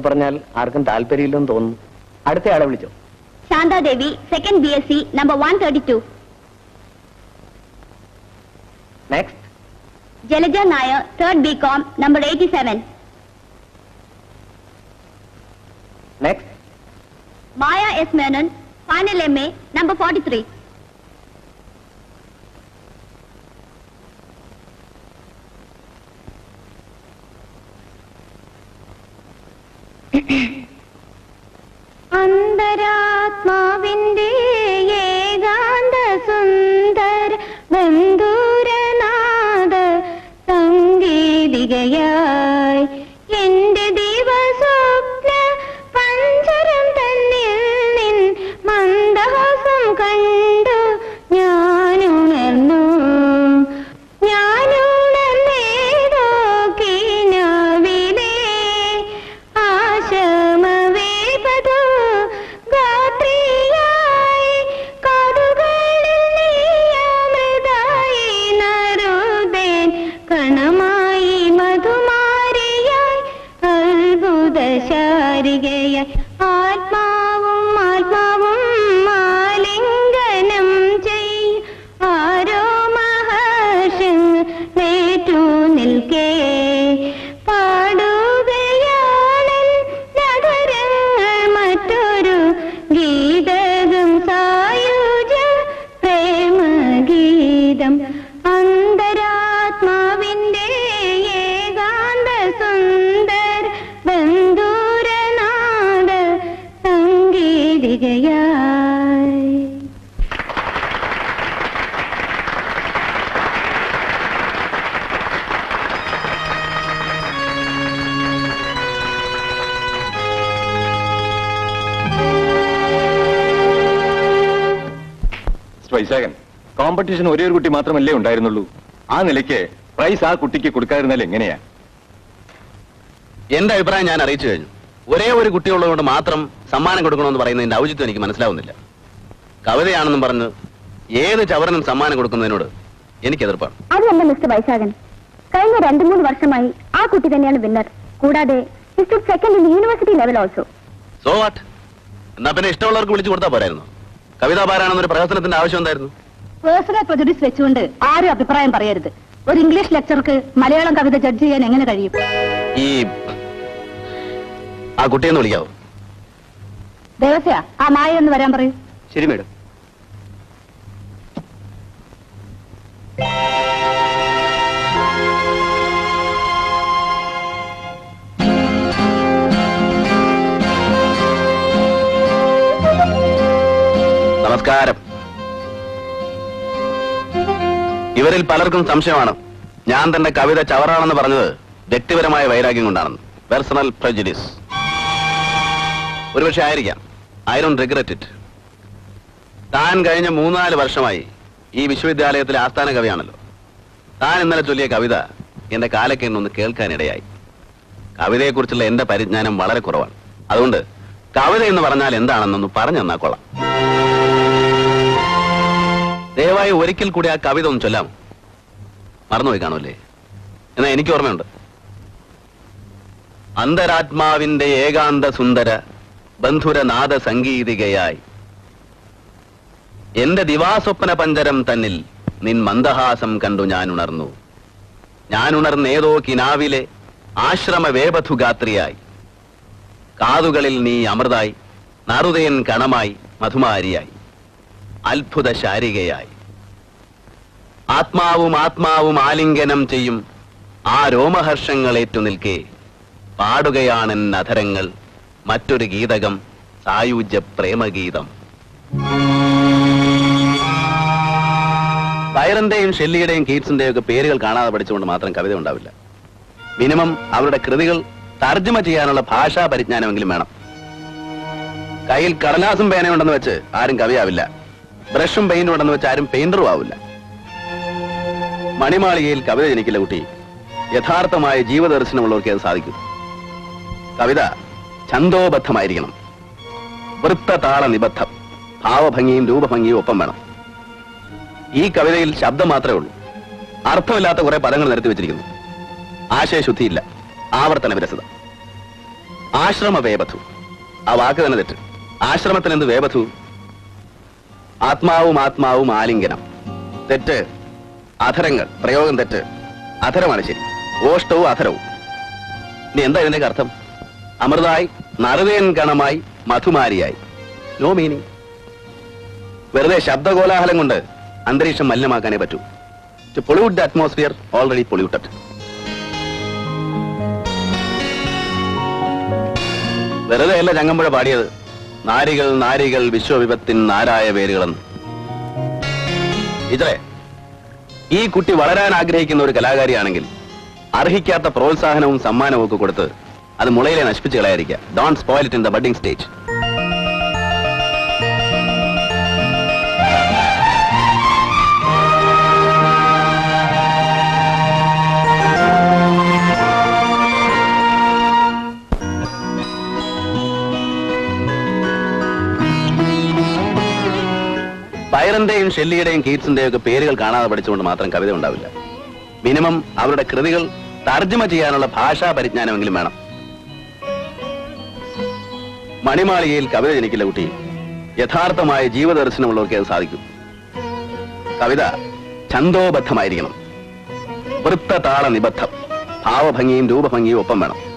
പറഞ്ഞാൽ ആർക്കും താല്പര്യമില്ലെന്ന് തോന്നുന്നു. അടുത്തയാളെ വിളിച്ചോ. Shanthadevi, second BSc, number 132. Next. Jalaja Nair, third BCom, number 87. Next. Maya S. Menon, final MA, number 43. അന്തരാത്മാവിന്റെ ഏകാന്ത സുന്ദര ബന്ധുരനാഥ സംഗീതികയായി എന്റെ ദിവസ്വപ്ന പഞ്ചരം തന്നിൽ നിൻ മന്ദഹാസം കണ്ടു ഞാനുണർന്നു. ഞാനുണർന്നേതോ കിനാവിലെ ആശമവേപതോ ഗാത്രിയായി കാതുകളിൽ നീയമൃതായി നരുദേൻ കണമായി മധുമാരിയായി അത്ഭുതശാരികയായി ആത്മാവും ആത്മാവും ആലിംഗനം ചെയ്യും ആരോ മഹർഷേറ്റു നിൽക്കേ പാടുകയാണ് നഗരങ്ങൾ മറ്റൊരു ഗീതകം സായുജ പ്രേമഗീതം. അന്തരാത്മാവിന്റെ ഏകാന്ത സുന്ദര ബന്ധുരനാഥ സംഗീതികയായി. വൈശാഖൻ, കോമ്പറ്റീഷൻ ഒരേ ഒരു കുട്ടി മാത്രമല്ലേ ഉണ്ടായിരുന്നുള്ളൂ. ആ നിലയ്ക്ക് പ്രൈസ് ആ കുട്ടിക്ക് കൊടുക്കാതിരുന്നാൽ എങ്ങനെയാ? എന്റെ അഭിപ്രായം ഞാൻ അറിയിച്ചു കഴിഞ്ഞു. ഒരേ ഒരു കുട്ടിയുള്ളതുകൊണ്ട് മാത്രം സമ്മാനം കൊടുക്കണമെന്ന് പറയുന്നതിന്റെ ഔചിത്യം എനിക്ക് മനസ്സിലാവുന്നില്ല. കവിതയാണെന്നും പറഞ്ഞ് ഏത് ചവരനും സമ്മാനം കൊടുക്കുന്നതിനോട് എനിക്ക് എതിർപ്പാണ്. അതല്ല മിസ്റ്റർ വൈശാഖൻ, കഴിഞ്ഞ 2-3 വർഷമായി ആ കുട്ടി തന്നെയാണ് വിന്നർ. കൂടാതെ second in university level also. So what? എന്നാ പിന്നെ ഇഷ്ടമുള്ളവർക്ക് വിളിച്ചു കൊടുത്താൽ പോരായിരുന്നു? കവിതാ പാരായണമെന്നൊരു പ്രഹസനത്തിന്റെ ആവശ്യം എന്തായിരുന്നു? പേഴ്സണൽ പ്രൊജഡീസ് വെച്ചുകൊണ്ട് ആരും അഭിപ്രായം പറയരുത്. ഒരു ഇംഗ്ലീഷ് ലെക്ചർക്ക് മലയാളം കവിത ജഡ്ജ് ചെയ്യാൻ എങ്ങനെ കഴിയും? ആ കുട്ടിയെന്ന് വിളിക്കാവോ? ദേവസ്യ, ആ മായ എന്ന് വരാൻ പറയൂ. ശരി മേഡം. നമസ്കാരം. ഇവരിൽ പലർക്കും സംശയമാണ് ഞാൻ തന്റെ കവിത ചവറാണെന്ന് പറഞ്ഞത് വ്യക്തിപരമായ വൈരാഗ്യം കൊണ്ടാണെന്ന്. Personal prejudice. ഒരുപക്ഷെ ആയിരിക്കാം. I don't regret it. താൻ കഴിഞ്ഞ 3-4 വർഷമായി ഈ വിശ്വവിദ്യാലയത്തിലെ ആസ്ഥാന കവിയാണല്ലോ. താൻ ഇന്നലെ ചൊല്ലിയ കവിത എന്റെ കാലക്കെന്നൊന്ന് കേൾക്കാനിടയായി. കവിതയെക്കുറിച്ചുള്ള എന്റെ പരിജ്ഞാനം വളരെ കുറവാണ്. അതുകൊണ്ട് കവിത എന്ന് പറഞ്ഞാൽ എന്താണെന്നൊന്ന് പറഞ്ഞു തന്നാ കൊള്ളാം. ദയവായി ഒരിക്കൽ കൂടി ആ കവിത ഒന്ന് ചൊല്ലാമോ? മറന്നുപോയി കാണൂല്ലേ? എന്നാ എനിക്ക് ഓർമ്മയുണ്ട്. അന്തരാത്മാവിന്റെ ഏകാന്ത സുന്ദര ബന്ധുരനാഥ സംഗീതികയായി എന്റെ ദിവാസ്വപ്ന പഞ്ചരം തന്നിൽ നിൻ മന്ദഹാസം കണ്ടു ഞാനുണർന്നു. ഞാനുണർന്നേതോ കിനാവിലെ ആശ്രമ വേപഥുഗാത്രിയായി കാതുകളിൽ നീ അമൃതായി നറുതയൻ കണമായി മധുമാരിയായി അത്ഭുത ശാരികയായി ആത്മാവും ആത്മാവും ആലിംഗനം ചെയ്യും ആ രോമഹർഷങ്ങളേറ്റു നിൽക്കേ പാടുകയാണെൻ അധരങ്ങൾ മറ്റൊരു ഗീതകം സായുജ്യ പ്രേമഗീതം. ബൈറന്റെയും ഷെല്ലിയുടെയും കീറ്റ്സിന്റെയും ഒക്കെ പേരുകൾ കാണാതെ പഠിച്ചുകൊണ്ട് മാത്രം കവിത ഉണ്ടാവില്ല. മിനിമം അവരുടെ കൃതികൾ തർജ്ജമ ചെയ്യാനുള്ള ഭാഷാ പരിജ്ഞാനമെങ്കിലും വേണം. കയ്യിൽ കടലാസും പേനയുണ്ടെന്ന് വെച്ച് ആരും കവിയാവില്ല. ബ്രഷും പെയിന്റും ഉണ്ടെന്ന് വെച്ച് ആരും പെയിന്ററും ആവില്ല. മണിമാളികയിൽ കവിത ജനിക്കില്ല കുട്ടി. യഥാർത്ഥമായ ജീവദർശനമുള്ളവർക്ക് അത് സാധിക്കും. കവിത ഛന്ദോബദ്ധമായിരിക്കണം. വൃത്തതാള നിബദ്ധം. ഭാവഭംഗിയും രൂപഭംഗിയും ഒപ്പം വേണം. ഈ കവിതയിൽ ശബ്ദം മാത്രമേ ഉള്ളൂ. അർത്ഥമില്ലാത്ത കുറെ പദങ്ങൾ നിരത്തി വെച്ചിരിക്കുന്നു. ആശയശുദ്ധിയില്ല, ആവർത്തന വിരസത. ആശ്രമ വേപഥു. ആ വാക്ക് തന്നെ തെറ്റ്. ആശ്രമത്തിന് എന്ത് വേപഥു? ആത്മാവും ആത്മാവും ആലിംഗനം. തെറ്റ്. അധരങ്ങൾ. പ്രയോഗം തെറ്റ്. അധരമാണ് ശരി. ഓഷ്ടവും അധരവും. ഇനി എന്താ ഇതിന്റെ അർത്ഥം? അമൃതായി, നറുതേൻ കണമായി, മധുമാരിയായി. No meaning. വെറുതെ ശബ്ദകോലാഹലം കൊണ്ട് അന്തരീക്ഷം മലിനമാക്കാനേ പറ്റൂ. To pollute the atmosphere already polluted. വെറുതെ അല്ല ചങ്ങമ്പുഴ പാടിയത് നാരികൾ നാരികൾ വിശ്വവിപത്തിൻ നാരായ പേരുകളെന്ന്. ഇത്രേ, ഈ കുട്ടി വളരാൻ ആഗ്രഹിക്കുന്ന ഒരു കലാകാരിയാണെങ്കിൽ അർഹിക്കാത്ത പ്രോത്സാഹനവും സമ്മാനവും ഒക്കെ കൊടുത്ത് അത് മുളയിലെ നശിപ്പിച്ച് കളയാതിരിക്കുക. Don't spoil it in the budding stage. ബൈറന്റെയും ഷെല്ലിയുടെയും കീറ്റ്സിന്റെയും ഒക്കെ പേരുകൾ കാണാതെ പഠിച്ചുകൊണ്ട് മാത്രം കവിത ഉണ്ടാവില്ല. മിനിമം അവരുടെ കൃതികൾ തർജ്ജമ ചെയ്യാനുള്ള ഭാഷാ പരിജ്ഞാനമെങ്കിലും വേണം. മണിമാളികയിൽ കവിത ജനിക്കില്ല കുട്ടി. യഥാർത്ഥമായ ജീവദർശനമുള്ളവർക്ക് അത് സാധിക്കും. കവിത ഛന്ദോബദ്ധമായിരിക്കണം. വൃത്തതാള നിബദ്ധം. ഭാവഭംഗിയും രൂപഭംഗിയും ഒപ്പം വേണം.